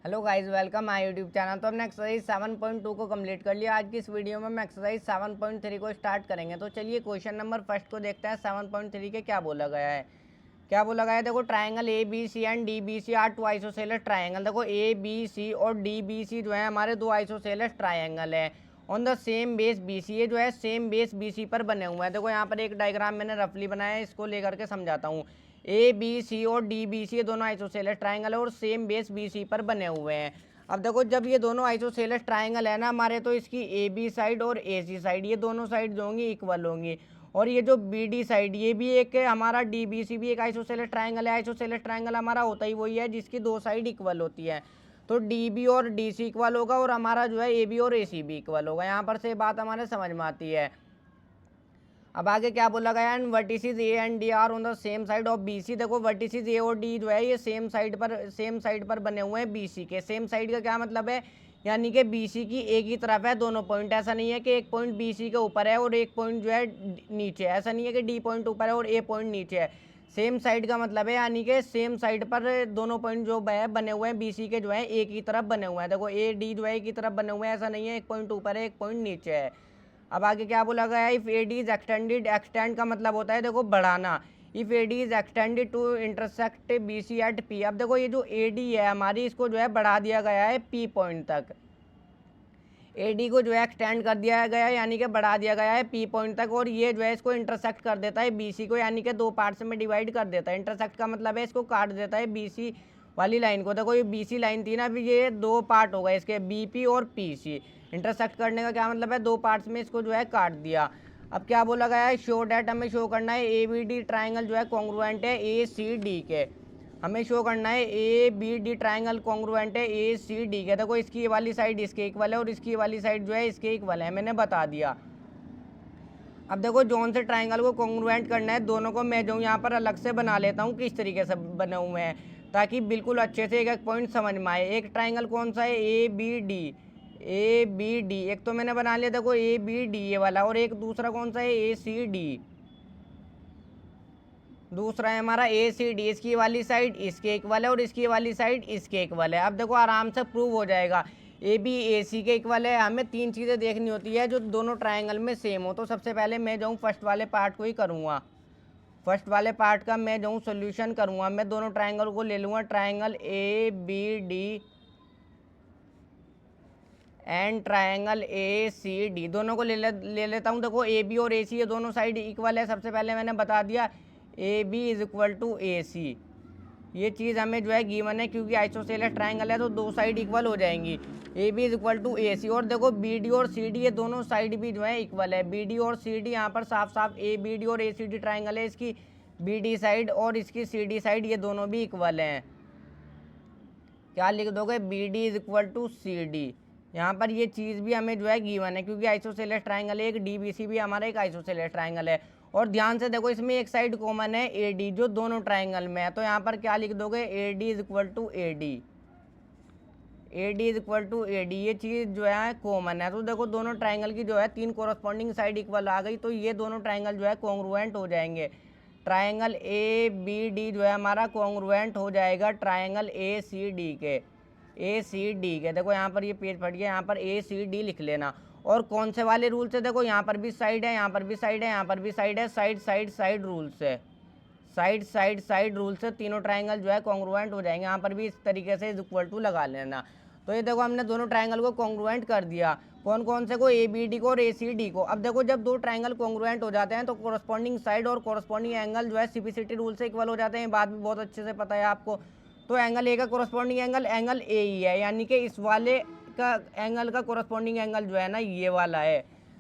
Hello guys, welcome my YouTube channel. तो हमने exercise 7.2 को कंप्लीट कर लिया। आज की इस वीडियो में हम एक्सरसाइज 7.3 को स्टार्ट करेंगे। तो चलिए क्वेश्चन नंबर फर्स्ट को देखते हैं। 7.3 के क्या बोला गया है। क्या बोला गया है, देखो triangle A B C and D B C are two isosceles triangle. देखो ए बी सी और डी बी सी जो है हमारे दो आइसोसेलेस ट्राइंगल है on the same base B C. ये जो है सेम बेस बी सी पर बने हुए हैं। देखो यहाँ पर एक डायग्राम मैंने रफली बनाया है, इसको लेकर के समझाता हूँ। ए बी सी और डी बी सी ये दोनों आइसोसेलेस ट्राइंगल है और सेम बेस बी सी पर बने हुए हैं। अब देखो जब ये दोनों आइसोसेलेस ट्राइंगल है ना हमारे, तो इसकी ए बी साइड और ए सी साइड ये दोनों साइड जो होंगी इक्वल होंगी। और ये जो बी डी साइड ये भी एक हमारा डी बी सी भी एक आइसोसेलेस ट्राइंगल है। आइसोसेलेस ट्राइंगल हमारा होता ही वही है जिसकी दो साइड इक्वल होती है। तो डी बी और डी सी इक्वल होगा और हमारा जो है ए बी और ए सी भी इक्वल होगा। यहाँ पर से बात हमारे समझ में आती है। अब आगे क्या बोला गया है, vertices A and D are on the same side of B C. देखो वर्टिसेस ए और डी जो है ये सेम साइड पर बने हुए हैं बी सी के। सेम साइड का क्या मतलब है, यानी कि बी सी की एक ही तरफ है दोनों पॉइंट। ऐसा नहीं है कि एक पॉइंट बी सी के ऊपर है और एक पॉइंट जो है नीचे है। ऐसा नहीं है कि डी पॉइंट ऊपर है और ए पॉइंट नीचे है। सेम साइड का मतलब है यानी कि सेम साइड पर दोनों पॉइंट जो है बने हुए हैं बी सी के जो है एक ही तरफ बने हुए हैं। देखो ए डी जो है एक ही तरफ बने हुए हैं, ऐसा नहीं है एक पॉइंट ऊपर है एक पॉइंट नीचे है। अब आगे क्या बोला गया है, if A D is extended, extend का मतलब होता है देखो बढ़ाना। If A D is extended to intersect B C at P. अब देखो ये जो ए डी है हमारी, इसको जो है बढ़ा दिया गया है पी पॉइंट तक। ए डी को जो है एक्सटेंड कर दिया गया है यानी कि बढ़ा दिया गया है पी पॉइंट तक। और ये जो है इसको इंटरसेक्ट कर देता है बी सी को, यानी कि दो पार्ट्स में डिवाइड कर देता है। इंटरसेक्ट का मतलब है इसको काट देता है बी सी वाली लाइन को। देखो ये बी सी लाइन थी ना, अभी ये दो पार्ट हो गए इसके, बी पी और पी सी। इंटरसेक्ट करने का क्या मतलब है, दो पार्ट्स में इसको जो है काट दिया। अब क्या बोला गया है, शो डैट, हमें शो करना है ए बी डी ट्राइंगल जो है कॉन्ग्रुएंट है ए सी डी के। हमें शो करना है A B D triangle congruent है ए सी डी के। देखो इसकी ये वाली साइड इसके इक्वल है और इसकी ये वाली साइड जो है इसके इक्वल है, मैंने बता दिया। अब देखो जोन से ट्राइंगल को कॉन्ग्रुएंट करना है, दोनों को मैं जो यहाँ पर अलग से बना लेता हूँ किस तरीके से बने हुए हैं, ताकि बिल्कुल अच्छे से एक एक पॉइंट समझ में आए। एक ट्राइंगल कौन सा है, A B D. A B D एक तो मैंने बना लिया, देखो ए बी डी ये वाला। और एक दूसरा कौन सा है, ए सी डी। दूसरा है हमारा ए सी डी, इसकी वाली साइड इसके इक्वल है और इसकी वाली साइड इसके इक्वल है। अब देखो आराम से प्रूव हो जाएगा। ए बी ए सी के इक्वल है। हमें तीन चीज़ें देखनी होती है जो दोनों ट्राइंगल में सेम हो। तो सबसे पहले मैं जाऊँ फर्स्ट वाले पार्ट को ही करूँगा। फर्स्ट वाले पार्ट का मैं जाऊँ सोल्यूशन करूँगा। मैं दोनों ट्राइंगल को ले लूँगा, triangle A B D and triangle A C D, दोनों को ले लेता हूँ। देखो ए बी और ए सी ये दोनों साइड इक्वल है, सबसे पहले मैंने बता दिया A B is equal to A C. ये चीज़ हमें जो है गिवन है क्योंकि आइसोसेलेस ट्राइंगल है तो दो साइड इक्वल हो जाएंगी। A B is equal to A C. और देखो बी डी और सी डी ये दोनों साइड भी जो है इक्वल है। बी डी और सी डी यहाँ पर साफ साफ ए बी डी और ए सी डी ट्राइंगल है, इसकी बी डी साइड और इसकी सी डी साइड ये दोनों भी इक्वल हैं। क्या लिख दोगे, B D is equal to C D. यहाँ पर ये चीज़ भी हमें जो है गिवन है क्योंकि आइसोसेलेस ट्राइंगल है, एक डी बी सी भी हमारा एक आइसोसेलेस ट्राइंगल है। और ध्यान से देखो इसमें एक साइड कॉमन है ए डी जो दोनों ट्राइंगल में है। तो यहाँ पर क्या लिख दोगे, A D is equal to A D. A D is equal to A D, ये चीज़ जो है कॉमन है। तो देखो दोनों ट्राइंगल की जो है तीन कोरस्पॉन्डिंग साइड इक्वल आ गई, तो ये दोनों ट्राइंगल जो है कॉन्ग्रुएंट हो जाएंगे। ट्राइंगल ए बी डी जो है हमारा कॉन्ग्रुएंट हो जाएगा ट्राइंगल ए सी डी के। ए सी डी के देखो यहाँ पर ये पेज फट गया, यहाँ पर ए सी डी लिख लेना। और कौन से वाले रूल से, देखो यहाँ पर भी साइड है, यहाँ पर भी साइड है, यहाँ पर भी साइड है, साइड साइड साइड रूल से, साइड साइड साइड रूल से तीनों ट्राइंगल जो है कॉन्ग्रुएंट हो जाएंगे। यहाँ पर भी इस तरीके से इज इक्वल टू लगा लेना। तो ये देखो हमने दोनों ट्राइंगल को कॉन्ग्रुएंट कर दिया। कौन कौन से को, ए बी डी को और ए सी डी को। अब देखो जब दो ट्राइंगल कॉन्ग्रुएंट हो जाते हैं तो कोरस्पॉन्डिंग साइड और कोरस्पॉन्डिंग एंगल जो है सिपिसिटी रूल से इक्वल हो जाते हैं। बात भी बहुत अच्छे से पता है आपको। तो एंगल ए का कोरस्पॉन्डिंग एंगल एंगल ए ही है, यानी कि इस वाले का एंगल का कोरस्पॉन्डिंग एंगल जो है ना ये वाला है।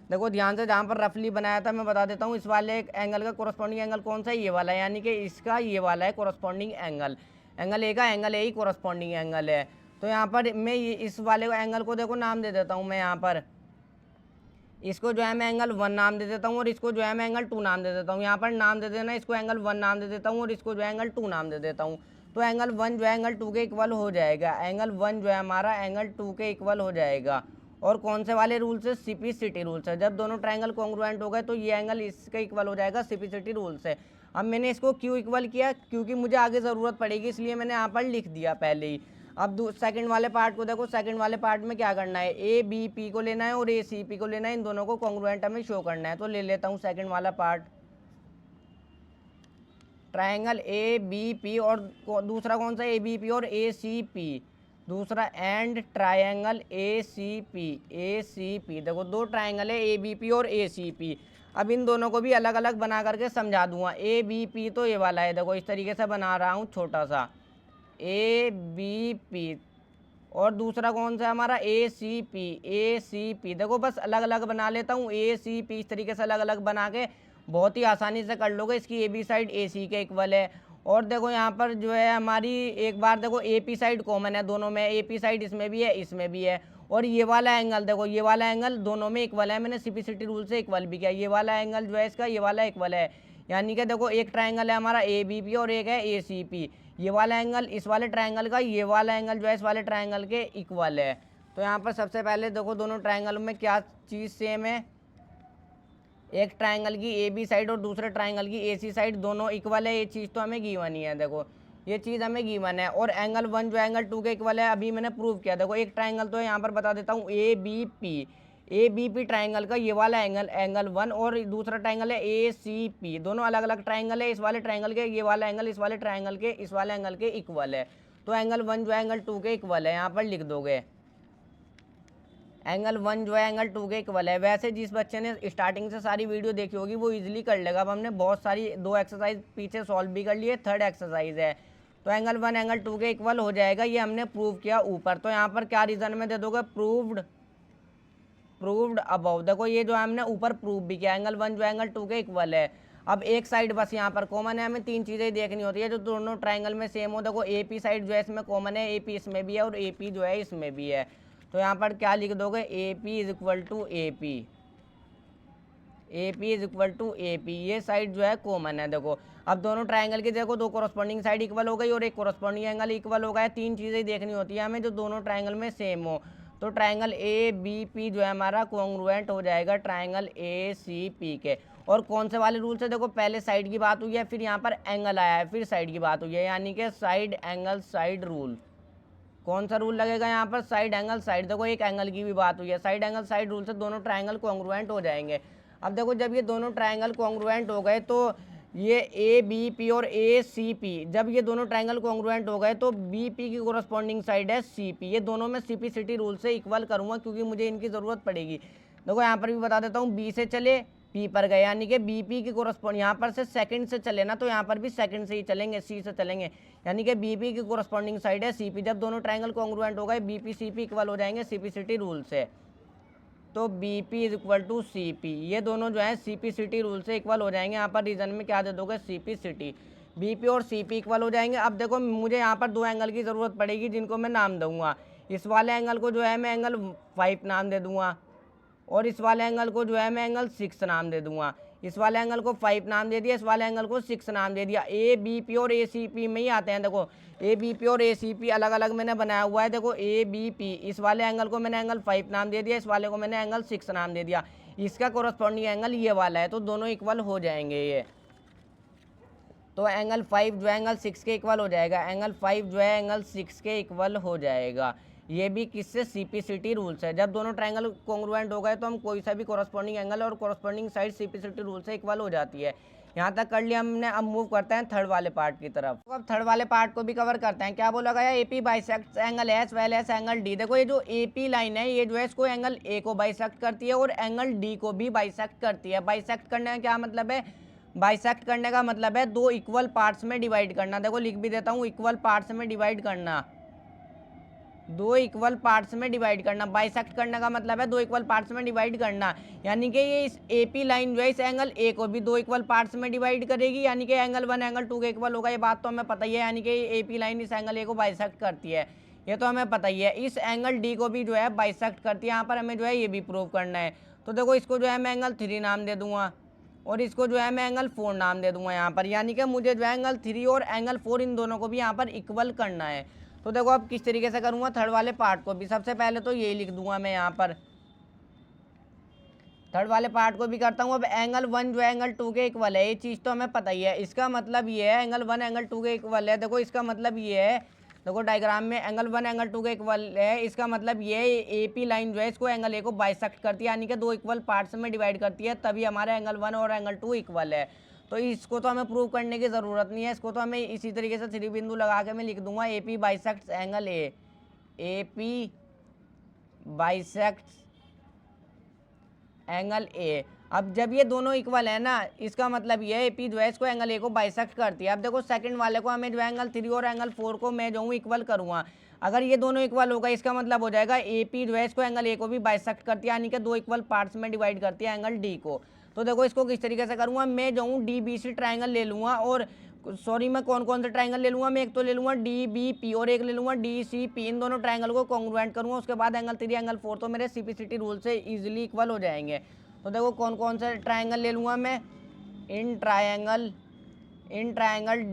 देखो ध्यान से, जहाँ पर रफली बनाया था मैं बता देता हूँ, इस वाले एंगल का कोरस्पॉन्डिंग एंगल कौन सा है, ये वाला है, यानी कि इसका ये वाला है कोरस्पॉन्डिंग एंगल। एंगल ए का angle A he corresponding angle है। तो यहाँ पर मैं इस वाले एंगल को देखो नाम दे देता हूँ मैं। यहाँ पर इसको जो है मैं एंगल 1 नाम दे देता हूँ और इसको जो है मैं एंगल 2 नाम दे देता हूँ। यहाँ पर नाम दे देना, इसको एंगल 1 नाम दे देता हूँ और इसको जो है एंगल 2 नाम दे देता हूँ। तो एंगल 1 जो है एंगल 2 के इक्वल हो जाएगा। एंगल 1 जो है हमारा एंगल 2 के इक्वल हो जाएगा। और कौन से वाले रूल से, सिपिसिटी रूल से। जब दोनों ट्राइंगल कॉन्ग्रुएंट हो गए तो ये एंगल इसके इक्वल हो जाएगा सिपिसिटी रूल से। अब मैंने इसको क्यों इक्वल किया, क्योंकि मुझे आगे ज़रूरत पड़ेगी, इसलिए मैंने यहाँ पर लिख दिया पहले ही। अब सेकंड वाले पार्ट को देखो, सेकंड वाले पार्ट में क्या करना है, ए बी पी को लेना है और ए सी पी को लेना है, इन दोनों को कॉन्ग्रुएंट हमें शो करना है। तो ले लेता हूँ सेकंड वाला part, triangle A B P और दूसरा कौन सा, ए बी पी और ए सी पी, दूसरा and triangle A C P. देखो दो ट्रायंगल है ए बी पी और ए सी पी। अब इन दोनों को भी अलग अलग बना करके समझा दूंगा। ए बी पी तो ये वाला है, देखो इस तरीके से बना रहा हूँ छोटा सा ए बी पी, और दूसरा कौन सा हमारा ए सी पी। देखो बस अलग अलग बना लेता हूँ, ए सी पी इस तरीके से अलग अलग बना के बहुत ही आसानी से कर लोगे। इसकी ए बी साइड ए सी के इक्वल है। और देखो यहाँ पर जो है हमारी एक बार देखो ए पी साइड कॉमन है दोनों में, ए पी साइड इसमें भी है इसमें भी है। और ये वाला एंगल देखो, ये वाला एंगल दोनों में इक्वल है, मैंने सिंपलिसिटी रूल से इक्वल भी किया। ये वाला एंगल जो है इसका, ये वाला इक्वल है, यानी कि देखो एक ट्रायंगल है हमारा ए बी पी और एक है ए सी पी। ये वाला एंगल इस वाले ट्रायंगल का, ये वाला एंगल जो है इस वाले ट्रायंगल के इक्वल है। तो यहाँ पर सबसे पहले देखो दोनों ट्रायंगल में क्या चीज़ सेम है, एक ट्रायंगल की ए बी साइड और दूसरे ट्रायंगल की ए सी साइड दोनों इक्वल है। ये चीज़ तो हमें गिवन ही है, देखो ये चीज़ हमें गिवन है। और एंगल 1 जो एंगल 2 के इक्वल है, अभी मैंने प्रूव किया। देखो एक ट्रायंगल तो यहाँ पर बता देता हूँ ए बी पी ट्रायंगल का ये वाला एंगल एंगल 1, और दूसरा ट्रायंगल है ए सी पी, दोनों अलग अलग ट्रायंगल है। इस वाले ट्रायंगल के ये वाला एंगल इस वाले ट्रायंगल के इस वाले एंगल के इक्वल है। तो एंगल 1 जो है एंगल 2 के इक्वल है, यहाँ पर लिख दोगे एंगल 1 जो है एंगल 2 के इक्वल है। वैसे जिस बच्चे ने स्टार्टिंग से सारी वीडियो देखी होगी वो इजीली कर लेगा। अब हमने बहुत सारी 2 एक्सरसाइज पीछे सॉल्व भी कर लिए, थर्ड एक्सरसाइज है। तो एंगल 1 एंगल 2 के इक्वल हो जाएगा, ये हमने प्रूव किया ऊपर। तो यहाँ पर क्या रीजन में दे दोगे, प्रूव्ड अबव। देखो ये जो हमने ऊपर प्रूव भी किया, एंगल 1 जो एंगल 2 के इक्वल है। अब एक साइड बस यहाँ पर कॉमन है, हमें 3 चीज़ें देखनी होती है जो दोनों ट्रायंगल में सेम हो। देखो ए पी साइड जो है इसमें कॉमन है, ए पी इसमें भी है और ए पी जो है इसमें भी है। तो यहाँ पर क्या लिख दोगे, A P is equal to A P, A P is equal to A P, ये साइड जो है कॉमन है। देखो अब दोनों ट्रायंगल की देखो दो कोरस्पॉन्डिंग साइड इक्वल हो गई और एक कोरस्पॉन्डिंग एंगल इक्वल हो गया। 3 चीज़ें देखनी होती है हमें जो दोनों ट्रायंगल में सेम हो। तो ट्रायंगल ए बी पी जो है हमारा कॉन्ग्रुएंट हो जाएगा ट्रायंगल ए सी पी के। और कौन से वाले रूल से, देखो पहले साइड की बात हुई है, फिर यहाँ पर एंगल आया है, फिर साइड की बात हुई है, यानी कि साइड एंगल साइड रूल। कौन सा रूल लगेगा यहाँ पर, साइड एंगल साइड। देखो एक एंगल की भी बात हुई है, साइड एंगल साइड रूल से दोनों ट्रायंगल कॉन्ग्रुएंट हो जाएंगे। अब देखो जब ये दोनों ट्रायंगल कॉन्ग्रुएंट हो गए तो ये ए बी पी और ए सी पी, जब ये दोनों ट्रायंगल कॉन्ग्रुएंट हो गए तो बी पी की कोरस्पॉन्डिंग साइड है सी पी। ये दोनों में सिंपलिसिटी रूल से इक्वल करूँगा क्योंकि मुझे इनकी ज़रूरत पड़ेगी। देखो यहाँ पर भी बता देता हूँ, बी से चले पी पर गए, यानी कि बी पी की कोरस्पॉन्ड यहाँ पर से सेकंड से चले ना, तो यहाँ पर भी सेकंड से ही चलेंगे, सी से चलेंगे, यानी कि बी पी की कोरस्पॉन्डिंग साइड है सी पी। जब दोनों ट्रायंगल कॉन्ग्रुएंट हो गए B P C P equal हो जाएंगे सिंपलिसिटी रूल से। तो B P is equal to C P, ये दोनों जो है सी पी सिटी रूल से इक्वल हो जाएंगे। यहाँ पर रीजन में क्या दे दोगे, C P C T, B P और सी पी इक्वल हो जाएंगे। अब देखो मुझे यहाँ पर 2 एंगल की ज़रूरत पड़ेगी जिनको मैं नाम दूंगा। इस वाले एंगल को जो है मैं एंगल 5 नाम दे दूंगा और इस वाले एंगल को जो है मैं एंगल 6 नाम दे दूंगा। इस वाले एंगल को 5 नाम दे दिया, इस वाले एंगल को 6 नाम दे दिया। ए बी पी और ए सी पी में ही आते हैं। देखो ए बी पी और ए सी पी अलग अलग मैंने बनाया हुआ है। देखो ए बी पी, इस वाले एंगल को मैंने एंगल 5 नाम दे दिया, इस वाले को मैंने एंगल 6 नाम दे दिया। इसका कोरस्पॉन्डिंग एंगल ये वाला है, तो दोनों इक्वल हो जाएंगे ये। तो एंगल 5 जो है एंगल 6 के इक्वल हो जाएगा, एंगल 5 जो है एंगल 6 के इक्वल हो जाएगा। ये भी किससे, सीपीसिटी रूल से। जब दोनों ट्रायंगल कॉन्ग्रुएंट हो गए तो हम कोई सा भी कोरस्पॉन्डिंग एंगल और कोरस्पॉन्डिंग साइड सीपीसिटी रूल से इक्वल हो जाती है। यहाँ तक कर लिया हमने। अब मूव करते हैं थर्ड वाले पार्ट की तरफ। तो अब थर्ड वाले पार्ट को भी कवर करते हैं। क्या बोला गया, AP bisect angle as well S angle D. देखो ये जो एपी लाइन है ये जो है इसको एंगल ए को बाइसेक्ट करती है और एंगल डी को भी बाइसेक्ट करती है। बाइसेक्ट करने का क्या मतलब है, बाइसेक्ट करने का मतलब है 2 इक्वल पार्ट्स में डिवाइड करना। देखो लिख भी देता हूँ, इक्वल पार्ट्स में डिवाइड करना, 2 इक्वल पार्ट्स में डिवाइड करना। बाइसेक्ट करने का मतलब है 2 इक्वल पार्ट्स में डिवाइड करना, यानी कि ये इस एपी लाइन जो है इस एंगल ए को भी 2 इक्वल पार्ट्स में डिवाइड करेगी, यानी कि एंगल 1 एंगल 2 के इक्वल होगा। ये बात तो हमें पता ही है, यानी कि एपी लाइन इस एंगल ए को बाइसेक्ट करती है, ये तो हमें पता ही है। इस एंगल डी को भी जो है बाइसेक्ट करती है, यहाँ पर हमें जो है ये भी प्रूव करना है। तो देखो इसको जो है मैं एंगल 3 नाम दे दूंगा और इसको जो है मैं एंगल 4 नाम दे दूंगा यहाँ पर, यानी कि मुझे जो है एंगल 3 और एंगल 4 इन दोनों को भी यहाँ पर इक्वल करना है। तो देखो अब किस तरीके से करूँगा थर्ड वाले पार्ट को भी। सबसे पहले तो यही लिख दूंगा मैं यहाँ पर, थर्ड वाले पार्ट को भी करता हूँ। अब एंगल 1 जो है एंगल 2 के इक्वल है, ये चीज़ तो हमें पता ही है। इसका मतलब ये है एंगल 1 एंगल 2 के इक्वल है। देखो इसका मतलब ये है देखो डायग्राम में एंगल 1 एंगल 2 के इक्वल है, इसका मतलब ये AP लाइन जो है इसको एंगल A को बाइसेक्ट करती है, यानी कि दो इक्वल पार्ट्स में डिवाइड करती है, तभी हमारा एंगल 1 और एंगल 2 इक्वल है। तो इसको तो हमें प्रूव करने की ज़रूरत नहीं है, इसको तो हमें इसी तरीके से 3 बिंदु लगा के मैं लिख दूंगा AP bisects angle A, AP bisects angle A। अब जब ये दोनों इक्वल है ना, इसका मतलब ये AP जो है इसको एंगल A को बाइसेक्ट करती है। अब देखो सेकंड वाले को हमें जो है एंगल 3 और एंगल 4 को मैं जो हूँ इक्वल करूँगा, अगर ये दोनों इक्वल होगा इसका मतलब हो जाएगा AP जो है इसको एंगल A को भी बाइसेक्ट करती है, यानी कि दो इक्वल पार्ट्स में डिवाइड करती है एंगल D को। तो देखो इसको किस तरीके से करूँगा, मैं जो हूँ DBC ट्राइंगल ले लूँगा, और सॉरी मैं कौन कौन से ट्राइंगल ले लूँगा, मैं एक तो ले लूँगा DBP और एक ले लूँगा DCP, इन दोनों ट्राइंगल को कॉन्ग्रुएंट करूँगा, उसके बाद एंगल 3 एंगल 4 तो मेरे CPCT रूल से ईजिली इक्वल हो जाएंगे। तो देखो कौन कौन से ट्राइंगल ले लूँगा मैं, in triangle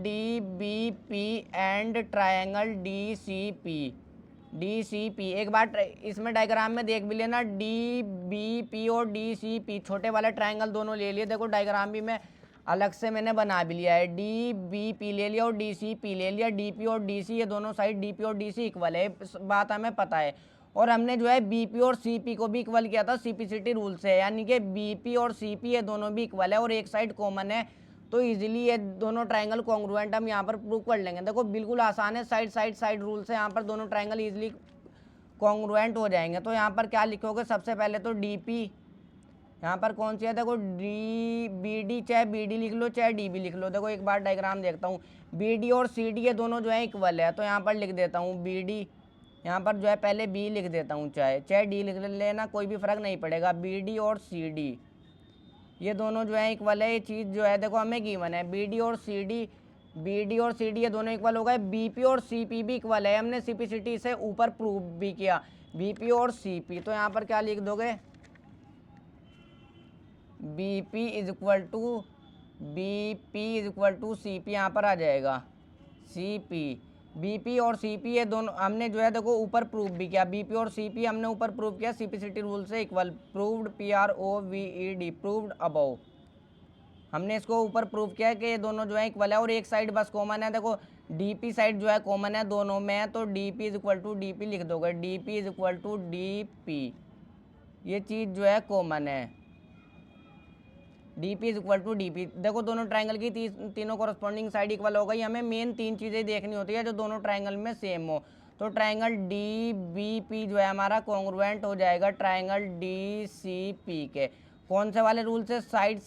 DBP and triangle DCP। एक बार इसमें डायग्राम में देख भी लेना, DBP और DCP छोटे वाले ट्राइंगल दोनों ले लिए। देखो डायग्राम भी मैं अलग से मैंने बना भी लिया है, DBP ले लिया और DCP ले लिया, DP और DC ये दोनों साइड DP और DC इक्वल है, बात हमें पता है। और हमने जो है BP और CP को भी इक्वल किया था CPCT रूल से, यानी कि BP और CP ये दोनों भी इक्वल है और एक साइड कॉमन है, तो इजीली ये दोनों ट्राइंगल कॉन्ग्रुएंट हम यहाँ पर प्रूव कर लेंगे। देखो बिल्कुल आसान है, साइड रूल से यहाँ पर दोनों ट्राइंगल इजीली कॉन्ग्रुएंट हो जाएंगे। तो यहाँ पर क्या लिखोगे, सबसे पहले तो DP, यहाँ पर कौन सी है, देखो BD, चाहे BD लिख लो चाहे DB लिख लो। देखो एक बार डायग्राम देखता हूँ, BD और CD ये दोनों जो है इक्वल है, तो यहाँ पर लिख देता हूँ BD, यहाँ पर जो है पहले B लिख देता हूँ, चाहे D लिख लेना, कोई भी फर्क नहीं पड़ेगा। BD और CD ये दोनों जो है इक्वल है, ये चीज़ जो है देखो हमें गिवन है, BD और CD ये दोनों इक्वल हो गए। BP और CP भी इक्वल है, हमने CPCT से ऊपर प्रूव भी किया, BP और CP। तो यहाँ पर क्या लिख दोगे, BP is equal to CP, यहाँ पर आ जाएगा CP। BP और CP ये दोनों हमने जो है देखो ऊपर प्रूव भी किया, BP और CP हमने ऊपर प्रूव किया CPCT रूल से equal, proved PROVED, proved above, हमने इसको ऊपर प्रूव किया कि ये दोनों जो है इक्वल है और एक साइड बस कॉमन है। देखो DP साइड जो है कॉमन है दोनों में, तो DP is equal to DP लिख दोगे, DP is equal to DP, ये चीज़ जो है कॉमन है, DP is equal to DP। देखो दोनों ट्राइंगल की तीनों कॉरस्पॉन्डिंग साइड इक्वल हो गई। हमें मेन 3 चीज़ें देखनी होती है जो दोनों ट्राइंगल में सेम हो। तो ट्राइंगल DBP जो है हमारा कॉन्ग्रुएंट हो जाएगा ट्राइंगल DCP के, कौन से वाले रूल से, साइड,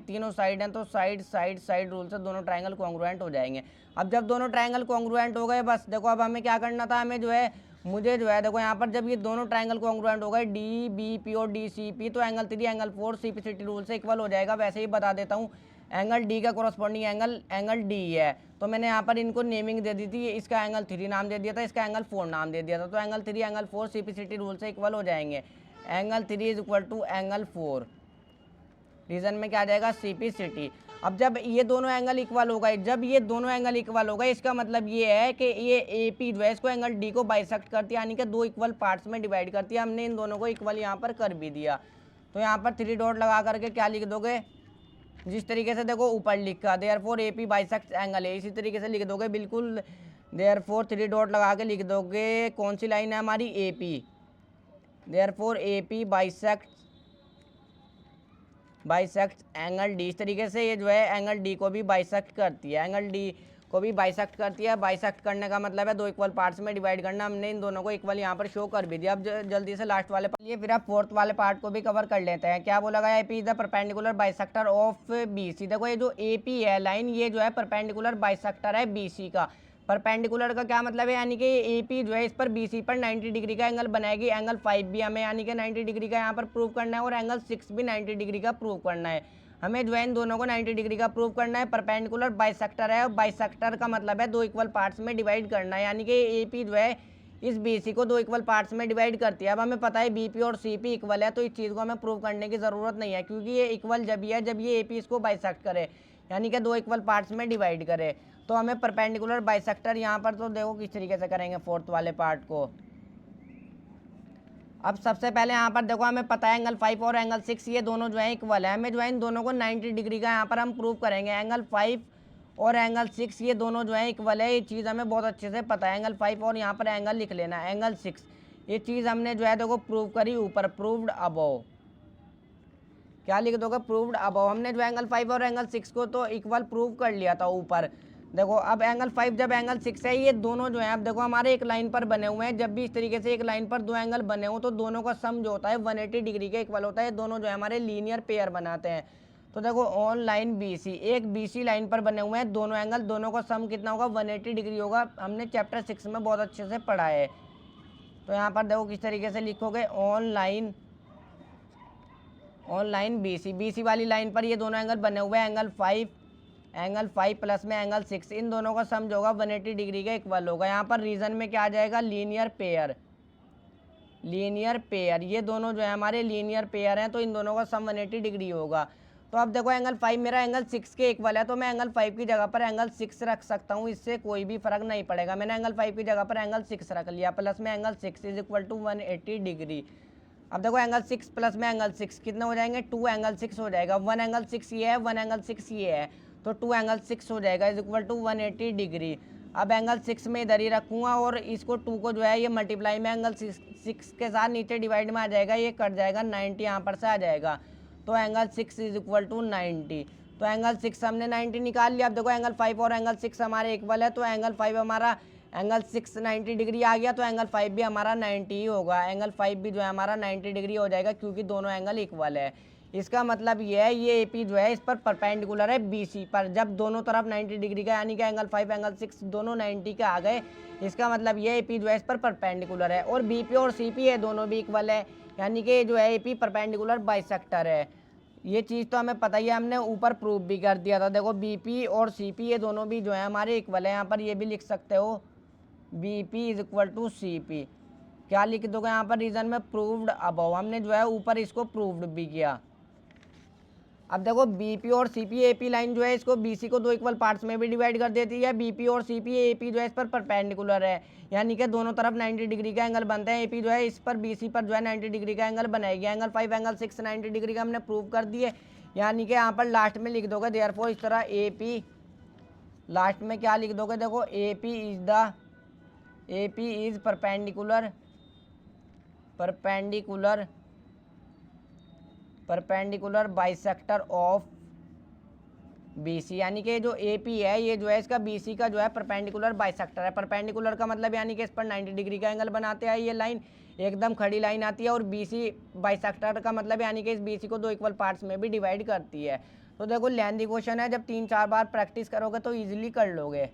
तीनों साइड हैं तो साइड रूल से दोनों ट्राइंगल कॉन्ग्रुएंट हो जाएंगे। अब जब दोनों ट्राइंगल कॉन्ग्रुएंट हो गए, बस देखो अब हमें क्या करना था, हमें जो है मुझे जो है देखो यहाँ पर जब ये दोनों ट्राइंगल कॉन्ग्रुएंट हो गए DBP और DCP, तो एंगल 3 एंगल 4 CPCT रूल से इक्वल हो जाएगा। वैसे ही बता देता हूँ, एंगल D का कॉरस्पॉन्डिंग एंगल D है, तो मैंने यहाँ पर इनको नेमिंग दे दी थी, इसका एंगल 3 नाम दे दिया था, इसका एंगल 4 नाम दे दिया था। तो एंगल 3 एंगल 4 CPCT रूल से इक्वल हो जाएंगे, angle 3 is equal to angle 4, reason में क्या आ जाएगा CPCT। अब जब ये दोनों एंगल इक्वल हो गए, इसका मतलब ये है कि ये AP जो है इसको एंगल D को बाइसेक्ट करती है, यानी कि दो इक्वल पार्ट्स में डिवाइड करती है। हमने इन दोनों को इक्वल यहाँ पर कर भी दिया। तो यहाँ पर 3 डॉट लगा करके क्या लिख दोगे, जिस तरीके से देखो ऊपर लिखा therefore AP bisect angle A, इसी तरीके से लिख दोगे बिल्कुल, देयरफॉर 3 डॉट लगा के लिख दोगे, कौन सी लाइन है हमारी, AP, therefore AP bisect angle D। इस तरीके से ये जो है एंगल D को भी बाइसेक्ट करती है, बाइसेक्ट करने का मतलब है दो इक्वल पार्ट्स में डिवाइड करना। हमने इन दोनों को इक्वल यहाँ पर शो कर भी दिया। अब जल्दी से लास्ट वाले ये फिर आप फोर्थ वाले पार्ट को भी कवर कर लेते हैं। क्या बोला गया, AP is the perpendicular bisector of BC। देखो ये जो AP है लाइन, ये जो है परपेंडिकुलर बाइसेक्टर है BC का। परपेंडिकुलर का क्या मतलब है, यानी कि AP जो है इस पर BC पर 90 डिग्री का एंगल बनाएगी। एंगल 5 भी हमें यानी कि 90 डिग्री का यहाँ पर प्रूव करना है और एंगल 6 भी 90 डिग्री का प्रूव करना है। हमें जो है इन दोनों को 90 डिग्री का प्रूव करना है। परपेंडिकुलर बाइसेक्टर है और बाइसेक्टर का मतलब है दो इक्वल पार्ट्स में डिवाइड करना है, यानी कि AP जो है इस BC को दो इक्वल पार्ट्स में डिवाइड करती है। अब हमें पता है BP और CP इक्वल है, तो इस चीज़ को हमें प्रूव करने की ज़रूरत नहीं है, क्योंकि ये इक्वल जब ही है जब ये AP इसको बाइसेक्ट करे, यानी कि दो इक्वल पार्ट्स में डिवाइड करे। तो हमें परपेंडिकुलर बाइसेक्टर यहाँ पर तो देखो किस तरीके से करेंगे फोर्थ वाले पार्ट को। अब सबसे पहले यहाँ पर देखो हमें पता है एंगल 5 और एंगल 6 ये दोनों जो है इक्वल है। हमें जो है इन दोनों को 90 डिग्री का यहाँ पर हम प्रूव करेंगे। एंगल 5 और एंगल 6 ये दोनों जो है इक्वल है। ये चीज़ हमें बहुत अच्छे से पता है। एंगल 5 और यहाँ पर एंगल लिख लेना है एंगल 6। ये चीज़ हमने जो है देखो प्रूव करी ऊपर, प्रूव्ड अबव। क्या लिख दोगे? Proved above. हमने जो एंगल 5 और एंगल 6 को तो इक्वल प्रूव कर लिया था ऊपर। देखो अब एंगल 5 जब एंगल 6 है, ये दोनों जो है अब देखो हमारे एक लाइन पर बने हुए हैं। जब भी इस तरीके से एक लाइन पर दो एंगल बने हो तो दोनों का सम जो होता है 180 डिग्री के इक्वल होता है। दोनों जो है हमारे लीनियर पेयर बनाते हैं। तो देखो ऑन लाइन BC, एक BC लाइन पर बने हुए हैं दोनों एंगल, दोनों का सम कितना होगा? 180 डिग्री होगा। हमने चैप्टर 6 में बहुत अच्छे से पढ़ा है। तो यहाँ पर देखो किस तरीके से लिखोगे, ऑन लाइन BC वाली लाइन पर ये दोनों एंगल बने हुए हैं। एंगल 5 प्लस में एंगल 6, इन दोनों का सम जो होगा 180 डिग्री के इक्वल होगा। यहाँ पर रीजन में क्या आ जाएगा? Linear pair. ये दोनों जो है हमारे लीनियर पेयर हैं, तो इन दोनों का सम 180 डिग्री होगा। तो अब देखो एंगल 5 मेरा एंगल 6 के इक्वल है, तो मैं एंगल 5 की जगह पर एंगल 6 रख सकता हूँ। इससे कोई भी फर्क नहीं पड़ेगा। मैंने एंगल 5 की जगह पर एंगल 6 रख लिया, प्लस में angle 6 is equal to 180 degree. अब देखो एंगल 6 प्लस में एंगल 6 कितने हो जाएंगे? 2 एंगल 6 हो जाएगा। 1 एंगल 6 ये है, 1 एंगल 6 ये है, तो 2 एंगल 6 हो जाएगा इज इक्वल टू 180 डिग्री। अब एंगल 6 में इधर ही रखूँगा और इसको 2 को जो है ये मल्टीप्लाई में एंगल 6 के साथ नीचे डिवाइड में आ जाएगा, ये कट जाएगा, 90 यहाँ पर से आ जाएगा। तो एंगल 6 इज इक्वल टू 90। तो एंगल 6 हमने 90 निकाल लिया। अब देखो एंगल 5 और एंगल 6 हमारे इक्वल है, तो एंगल 5 हमारा एंगल 6 90 डिग्री आ गया, तो एंगल 5 भी हमारा 90 ही होगा। एंगल 5 भी जो है हमारा 90 डिग्री हो जाएगा, क्योंकि दोनों एंगल इक्वल है। इसका मतलब ये है ये AP जो है इस पर परपेंडिकुलर है BC पर। जब दोनों तरफ 90 डिग्री का, यानी कि एंगल 5 एंगल 6 दोनों 90 के आ गए, इसका मतलब ये AP जो है इस पर परपेंडिकुलर है। और BP और CP है दोनों भी इक्वल है, यानी कि जो है AP परपेंडिकुलर बाइसेक्टर है। ये चीज़ तो हमें पता ही है, हमने ऊपर प्रूफ भी कर दिया था। देखो BP और CP ये दोनों भी जो है हमारे इक्वल है। यहाँ पर ये भी लिख सकते हो BP is equal to CP। क्या लिख दोगे यहाँ पर? रीजन में प्रूव्ड अबव। हमने जो है ऊपर इसको प्रूव्ड भी किया। अब देखो BP और CP AP लाइन जो है इसको BC को दो इक्वल पार्ट्स में भी डिवाइड कर देती है। BP और CP AP जो है इस पर परपेंडिकुलर है, यानी कि दोनों तरफ 90 डिग्री का एंगल बनते हैं। AP जो है इस पर BC पर जो है 90 डिग्री का एंगल बनाएगी। एंगल 5 एंगल 6 90 डिग्री का हमने प्रूव कर दिए, यानी कि यहाँ पर लास्ट में लिख दोगे देयरफॉर इस तरह AP। लास्ट में क्या लिख दोगे? देखो AP is perpendicular bisector of BC, यानी कि जो AP है ये जो है इसका BC का जो है परपेंडिकुलर बाइसेक्टर है। परपेंडिकुलर का मतलब यानी कि इस पर 90 डिग्री का एंगल बनाते हैं। ये लाइन एकदम खड़ी लाइन आती है, और BC बाइसेक्टर का मतलब यानी कि इस BC को दो इक्वल पार्ट्स में भी डिवाइड करती है। तो देखो लेंथी क्वेश्चन है, जब 3-4 बार प्रैक्टिस करोगे तो ईजिली कर लोगे।